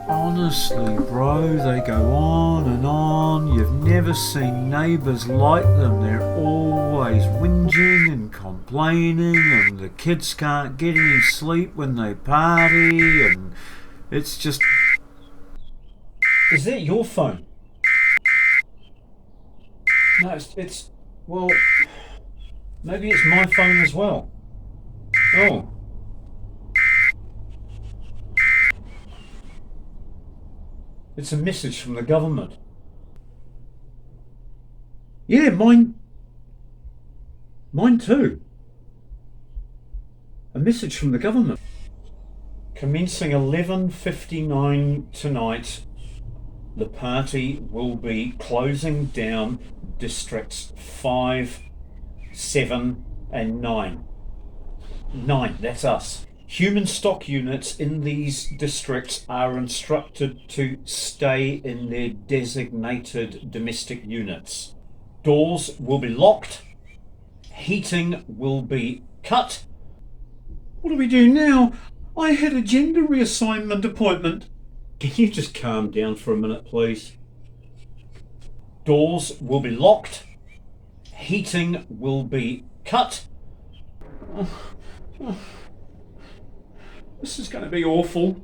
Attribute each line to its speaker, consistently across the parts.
Speaker 1: Honestly, bro, they go on and on. You've never seen neighbours like them. They're always whinging and complaining, and the kids can't get any sleep when they party, and it's just... Is that your phone? No, it's... Well, maybe it's my phone as well. Oh. It's a message from the government. Yeah, mine too. A message from the government. Commencing 11:59 tonight, the party will be closing down districts 5, 7 and 9. 9, that's us. Human stock units in these districts are instructed to stay in their designated domestic units. Doors will be locked. Heating will be cut. What do we do now? I had a gender reassignment appointment. Can you just calm down for a minute, please? Doors will be locked. Heating will be cut. This is going to be awful.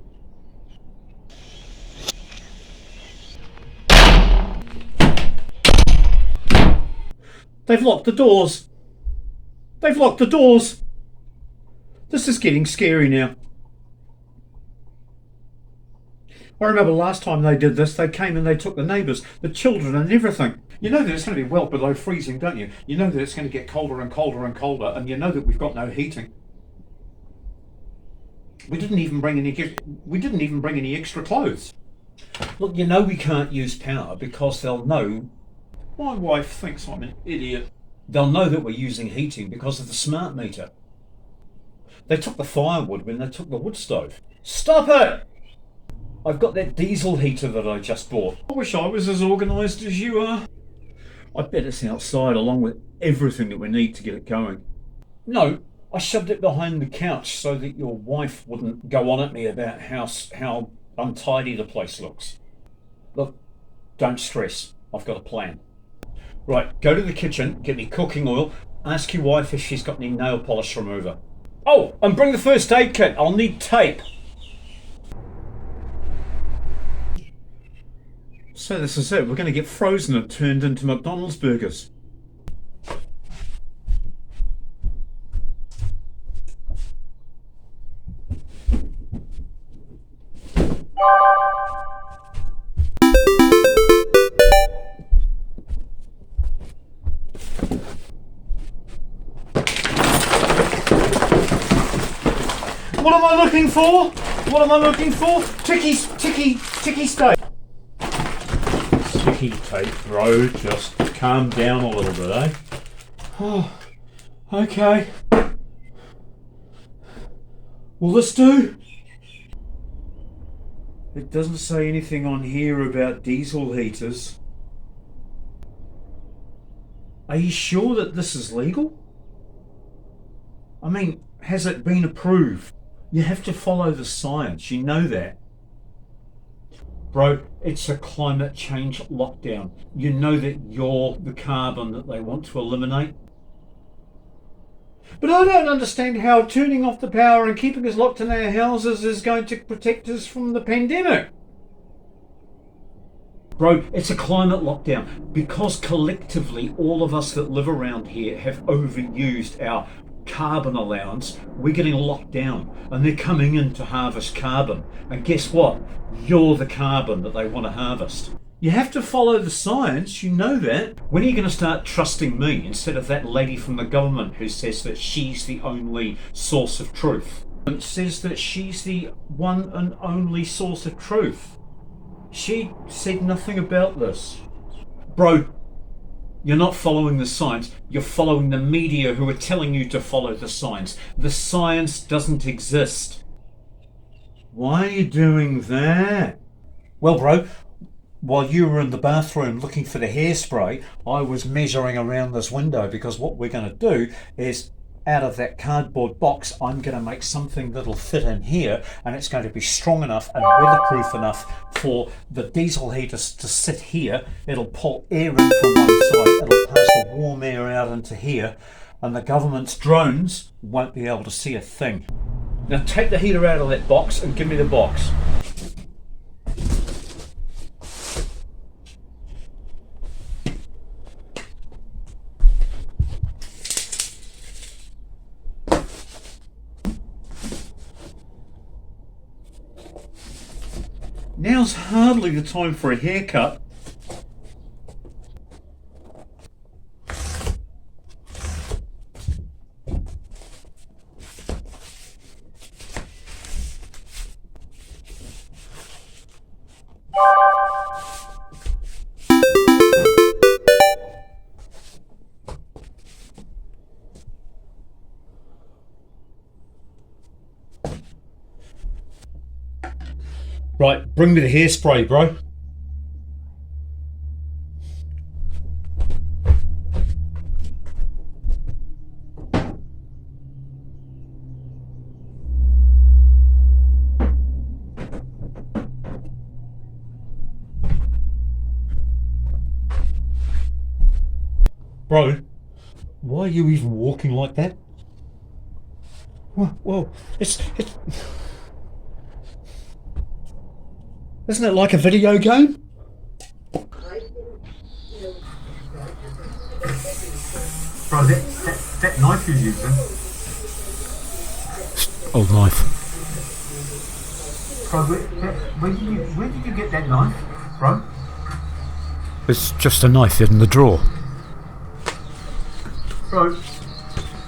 Speaker 1: They've locked the doors. They've locked the doors. This is getting scary now. I remember last time they did this, they came and they took the neighbours, the children and everything. You know that it's going to be well below freezing, don't you? You know that it's going to get colder and colder and colder, and you know that we've got no heating. We didn't even bring any extra clothes. Look, you know we can't use power because they'll know. My wife thinks I'm an idiot. They'll know that we're using heating because of the smart meter. They took the firewood when they took the wood stove. Stop it! I've got that diesel heater that I just bought. I wish I was as organised as you are. I bet it's outside along with everything that we need to get it going. No, I shoved it behind the couch so that your wife wouldn't go on at me about how untidy the place looks. Look, don't stress. I've got a plan. Right, go to the kitchen, get me cooking oil, ask your wife if she's got any nail polish remover. Oh, and bring the first aid kit. I'll need tape. So this is it. We're going to get frozen and turned into McDonald's burgers. What am I looking for? What am I looking for? Ticky tape. Sticky tape, bro. Just calm down a little bit, eh? Oh, okay. Will this do? It doesn't say anything on here about diesel heaters. Are you sure that this is legal? I mean, has it been approved? You have to follow the science, you know that. Bro, it's a climate change lockdown. You know that you're the carbon that they want to eliminate. But I don't understand how turning off the power and keeping us locked in our houses is going to protect us from the pandemic. Bro, it's a climate lockdown because collectively all of us that live around here have overused our carbon allowance. We're getting locked down and they're coming in to harvest carbon. And guess what? You're the carbon that they want to harvest. You have to follow the science, you know that. When are you going to start trusting me instead of that lady from the government who says that she's the only source of truth? And says that she's the one and only source of truth. She said nothing about this. Bro, you're not following the science, you're following the media who are telling you to follow the science. The science doesn't exist. Why are you doing that? Well, bro, while you were in the bathroom looking for the hairspray, I was measuring around this window because what we're going to do is out of that cardboard box, I'm going to make something that'll fit in here, and it's going to be strong enough and weatherproof enough for the diesel heaters to sit here. It'll pull air in from one side, it'll pass the warm air out into here, and the government's drones won't be able to see a thing. Now take the heater out of that box and give me the box. Now's hardly the time for a haircut. Right, bring me the hairspray, bro. Bro, why are you even walking like that? Whoa, it's isn't it like a video game? Bro, that knife you're using. Old knife. Bro, where did you get that knife, bro? It's just a knife in the drawer. Bro,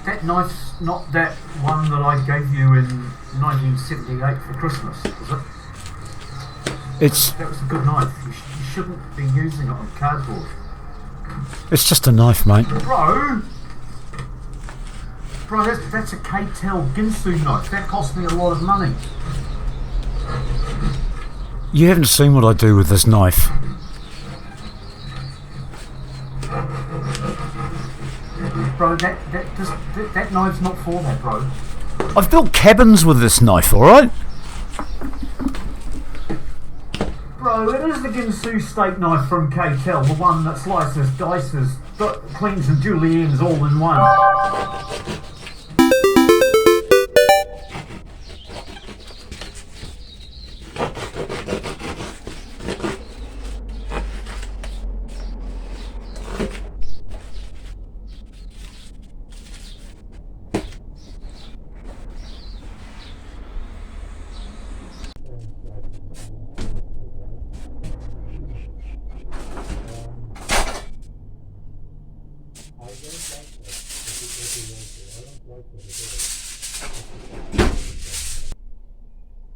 Speaker 1: that knife's not that one that I gave you in 1978 for Christmas, was it? That was a good knife. You shouldn't be using it on cardboard. It's just a knife, mate. Bro, that's a K-Tel Ginsu knife. That cost me a lot of money. You haven't seen what I do with this knife. Bro, that knife's not for that, bro. I've built cabins with this knife, alright? Bro, it is the Ginsu steak knife from K-Tel, the one that slices, dices, cleans and juliennes all in one.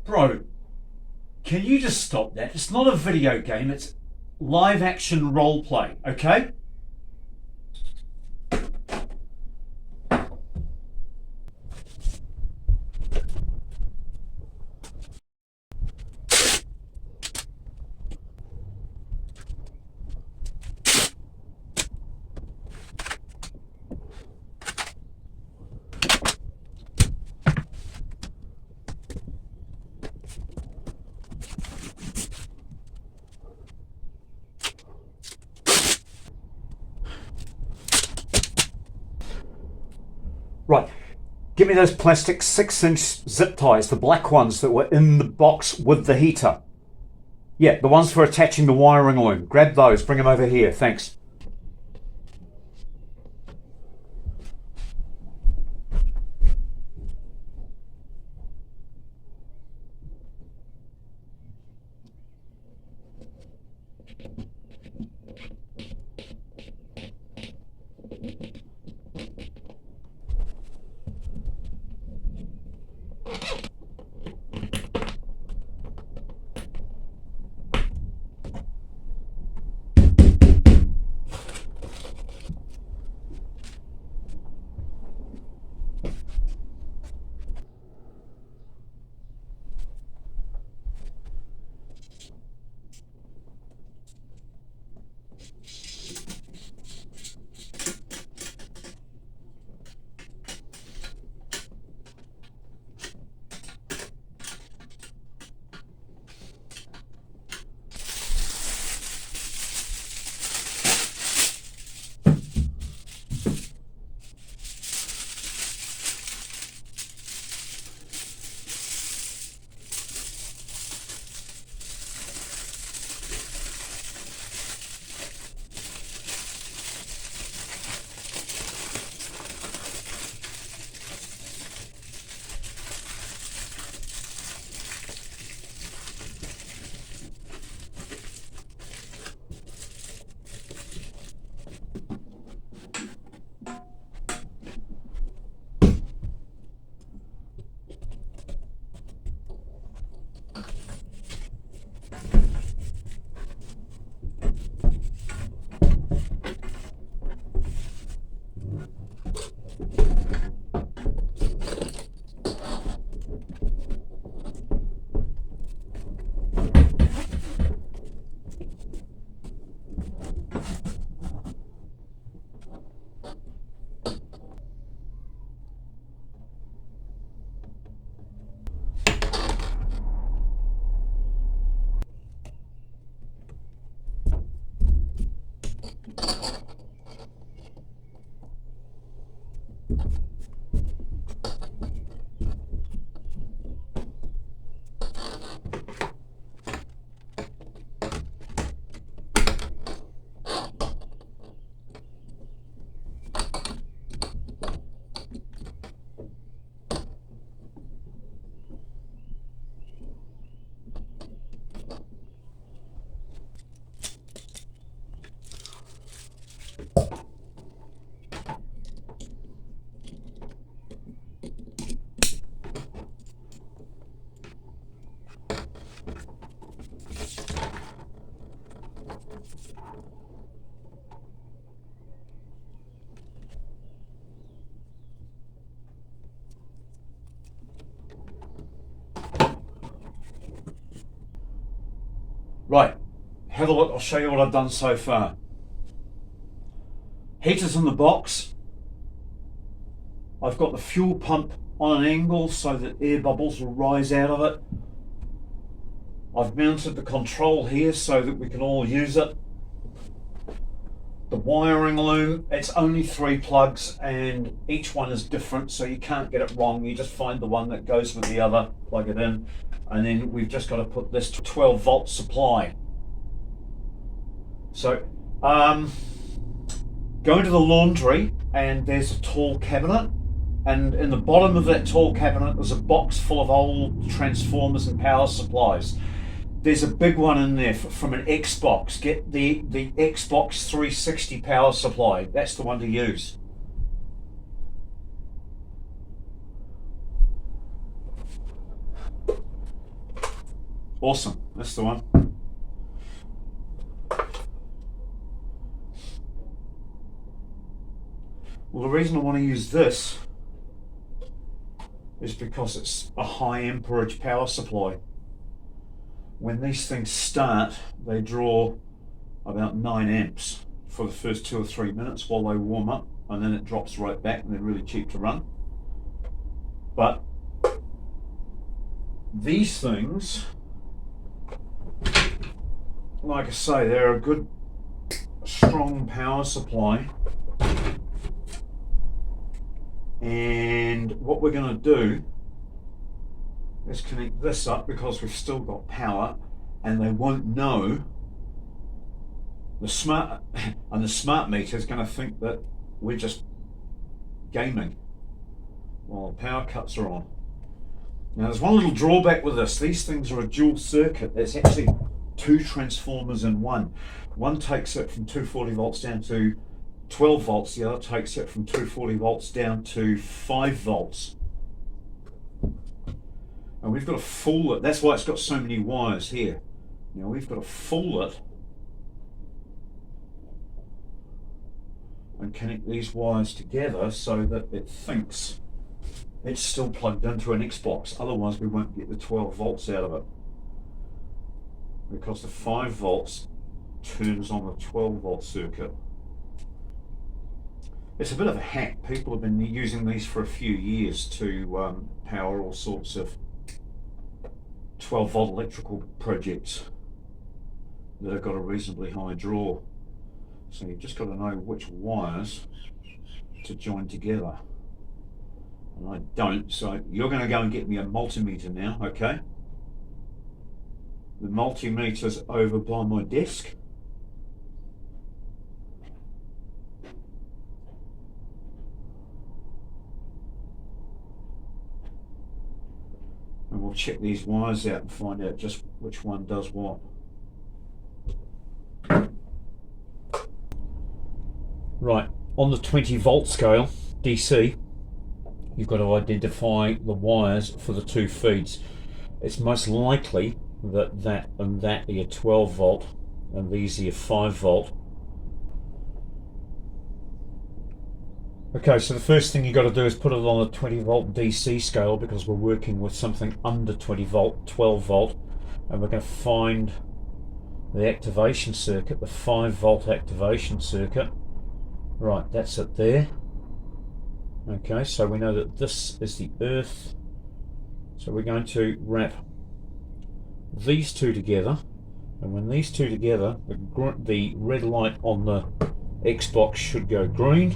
Speaker 1: Bro, can you just stop that? It's not a video game, it's live action role play, okay? Right, give me those plastic 6-inch zip ties, the black ones that were in the box with the heater. Yeah, the ones for attaching the wiring loom. Grab those, bring them over here, thanks. have a look, I'll show you what I've done so far. Heater's in the box. I've got the fuel pump on an angle so that air bubbles will rise out of it. I've mounted the control here so that we can all use it. The wiring loom, it's only 3 plugs and each one is different, so you can't get it wrong. You just find the one that goes with the other, plug it in, and then we've just got to put this 12 volt supply. So go into the laundry and there's a tall cabinet, and in the bottom of that tall cabinet there's a box full of old transformers and power supplies. There's a big one in there from an Xbox. Get the Xbox 360 power supply. That's the one to use. Awesome, that's the one. Well, the reason I want to use this is because it's a high amperage power supply. When these things start, they draw about 9 amps for the first 2 or 3 minutes while they warm up, and then it drops right back and they're really cheap to run. But these things, like I say, they're a good strong power supply. And what we're going to do is connect this up because we've still got power, and they won't know. The smart meter is going to think that we're just gaming while power cuts are on. Now there's one little drawback with this. These things are a dual circuit. There's actually 2 transformers in one. One takes it from 240 volts down to 12 volts, the other takes it from 240 volts down to 5 volts. And we've got to fool it. That's why it's got so many wires here. Now we've got to fool it and connect these wires together so that it thinks it's still plugged into an Xbox. Otherwise we won't get the 12 volts out of it, because the 5 volts turns on the 12 volt circuit. It's a bit of a hack. People have been using these for a few years to power all sorts of 12 volt electrical projects that have got a reasonably high draw. So you've just got to know which wires to join together. And I don't, so you're going to go and get me a multimeter now, okay? The multimeter's over by my desk. And we'll check these wires out and find out just which one does what. Right, on the 20 volt scale, DC, you've got to identify the wires for the 2 feeds. It's most likely that that and that are your 12 volt and these are your 5 volt. Okay, so the first thing you've got to do is put it on a 20 volt DC scale, because we're working with something under 20 volt, 12 volt, and we're going to find the activation circuit, the 5 volt activation circuit. Right, that's it there. Okay, so we know that this is the earth. So we're going to wrap these 2 together, and when these 2 together, the red light on the Xbox should go green.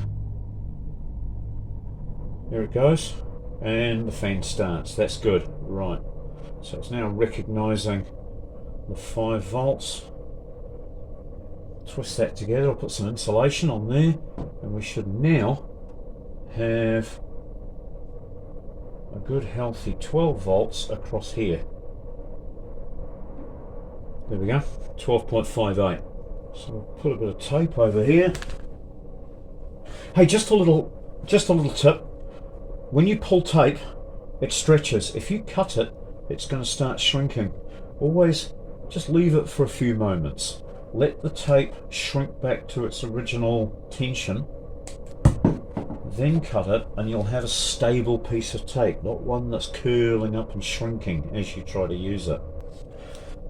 Speaker 1: There it goes, and the fan starts. That's good. Right, so it's now recognizing the 5 volts. Twist that together. I'll put some insulation on there, and we should now have a good healthy 12 volts across here. There we go, 12.58. So we'll put a bit of tape over here. Hey, just a little tip. When you pull tape, it stretches. If you cut it, it's going to start shrinking. Always just leave it for a few moments. Let the tape shrink back to its original tension, then cut it, and you'll have a stable piece of tape, not one that's curling up and shrinking as you try to use it.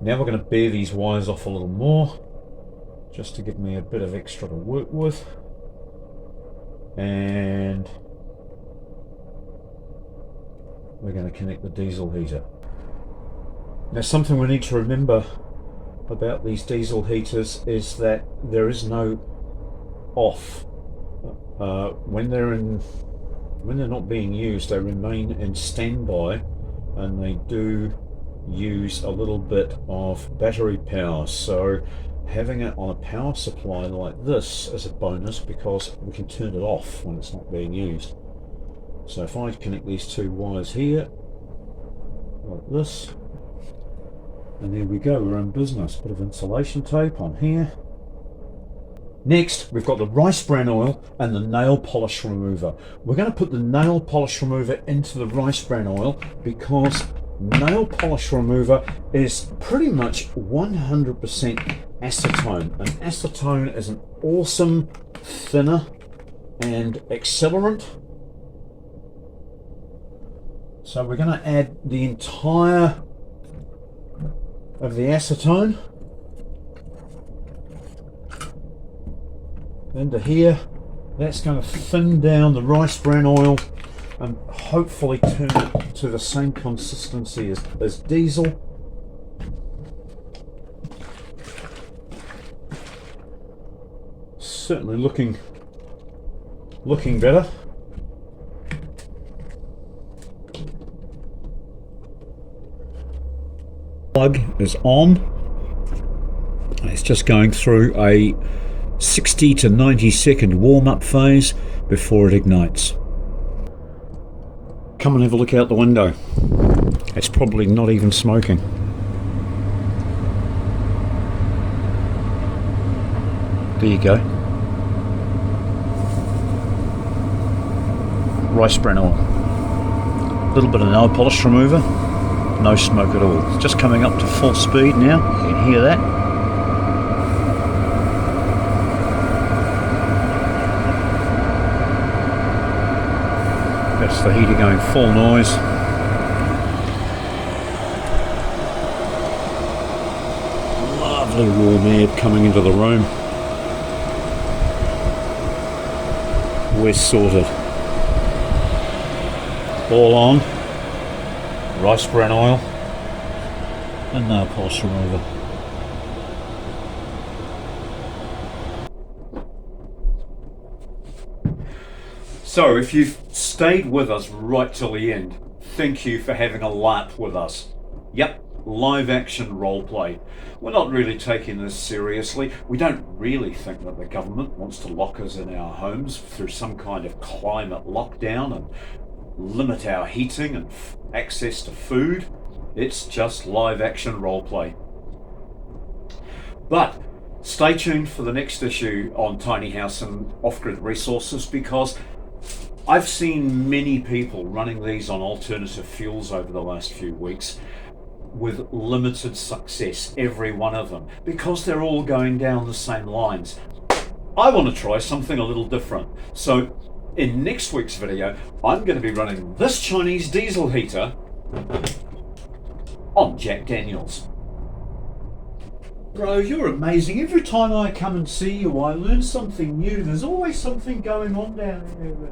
Speaker 1: Now we're going to bare these wires off a little more, just to give me a bit of extra to work with. And we're going to connect the diesel heater. Now, something we need to remember about these diesel heaters is that there is no off. When they're not being used, they remain in standby, and they do use a little bit of battery power. So having it on a power supply like this is a bonus, because we can turn it off when it's not being used. So if I connect these two wires here like this, and there we go, we're in business. Bit of insulation tape on here. Next, we've got the rice bran oil and the nail polish remover. We're going to put the nail polish remover into the rice bran oil because nail polish remover is pretty much 100% acetone. And acetone is an awesome thinner and accelerant. So we're going to add the entire of the acetone into here. That's going to thin down the rice bran oil and hopefully turn it to the same consistency as diesel. Certainly looking better. Plug is on. It's just going through a 60 to 90 second warm-up phase before it ignites. Come and have a look out the window. It's probably not even smoking. There you go. Rice bran oil. A little bit of nail polish remover. No smoke at all. It's just coming up to full speed now. You can hear that. That's the heater going full noise. Lovely warm air coming into the room. We're sorted. All on. Rice bran oil and nail polish remover. So if you've stayed with us right till the end, thank you for having a LARP with us. Yep, live action roleplay. We're not really taking this seriously. We don't really think that the government wants to lock us in our homes through some kind of climate lockdown and limit our heating and access to food. It's just live action roleplay. But stay tuned for the next issue on Tiny House and Off-Grid Resources, because I've seen many people running these on alternative fuels over the last few weeks with limited success, every one of them, because they're all going down the same lines. I want to try something a little different. So in next week's video, I'm going to be running this Chinese diesel heater on Jack Daniels. Bro, you're amazing. Every time I come and see you, I learn something new. There's always something going on down there.